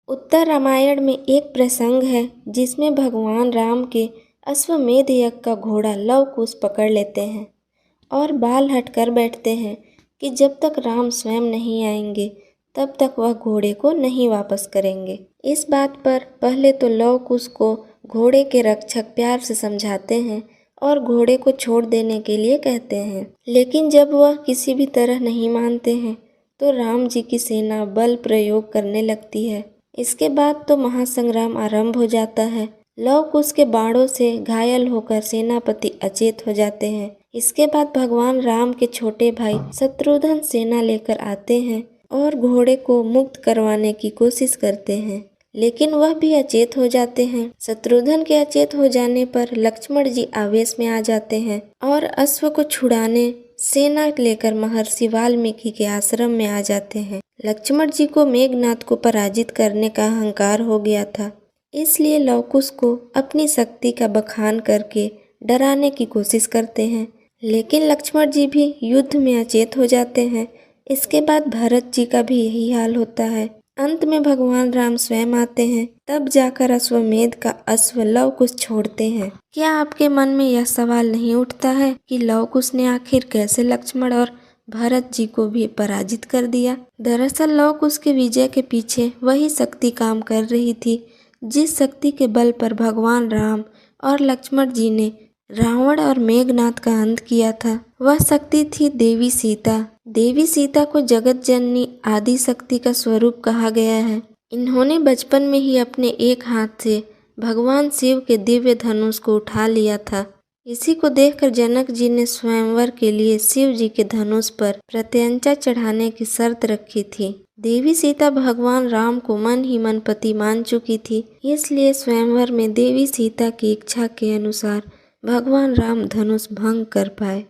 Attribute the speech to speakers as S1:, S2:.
S1: उत्तर रामायण में एक प्रसंग है जिसमें भगवान राम के अश्वमेध यज्ञ का घोड़ा लव कुश पकड़ लेते हैं और बाल हट कर बैठते हैं कि जब तक राम स्वयं नहीं आएंगे तब तक वह घोड़े को नहीं वापस करेंगे। इस बात पर पहले तो लव कुश को घोड़े के रक्षक प्यार से समझाते हैं और घोड़े को छोड़ देने के लिए कहते हैं, लेकिन जब वह किसी भी तरह नहीं मानते हैं तो राम जी की सेना बल प्रयोग करने लगती है। इसके बाद तो महासंग्राम आरंभ हो जाता है। लव कुश के बाणों से घायल होकर सेनापति अचेत हो जाते हैं। इसके बाद भगवान राम के छोटे भाई शत्रुघ्न सेना लेकर आते हैं और घोड़े को मुक्त करवाने की कोशिश करते हैं, लेकिन वह भी अचेत हो जाते हैं। शत्रुघ्न के अचेत हो जाने पर लक्ष्मण जी आवेश में आ जाते हैं और अश्व को छुड़ाने सेना लेकर महर्षि वाल्मीकि के आश्रम में आ जाते हैं। लक्ष्मण जी को मेघनाद को पराजित करने का अहंकार हो गया था, इसलिए लव कुश को अपनी शक्ति का बखान करके डराने की कोशिश करते हैं, लेकिन लक्ष्मण जी भी युद्ध में अचेत हो जाते हैं। इसके बाद भरत जी का भी यही हाल होता है। अंत में भगवान राम स्वयं आते हैं, तब जाकर अश्वमेध का अश्व लव कुश छोड़ते हैं। क्या आपके मन में यह सवाल नहीं उठता है कि लव कुश ने आखिर कैसे लक्ष्मण और भरत जी को भी पराजित कर दिया? दरअसल लव कुश के विजय के पीछे वही शक्ति काम कर रही थी जिस शक्ति के बल पर भगवान राम और लक्ष्मण जी ने रावण और मेघनाद का अंत किया था। वह शक्ति थी देवी सीता। देवी सीता को जगत जननी आदि शक्ति का स्वरूप कहा गया है। इन्होंने बचपन में ही अपने एक हाथ से भगवान शिव के दिव्य धनुष को उठा लिया था। इसी को देखकर जनक जी ने स्वयंवर के लिए शिव जी के धनुष पर प्रत्यंचा चढ़ाने की शर्त रखी थी। देवी सीता भगवान राम को मन ही मन पति मान चुकी थी, इसलिए स्वयंवर में देवी सीता की इच्छा के अनुसार भगवान राम धनुष भंग कर पाए।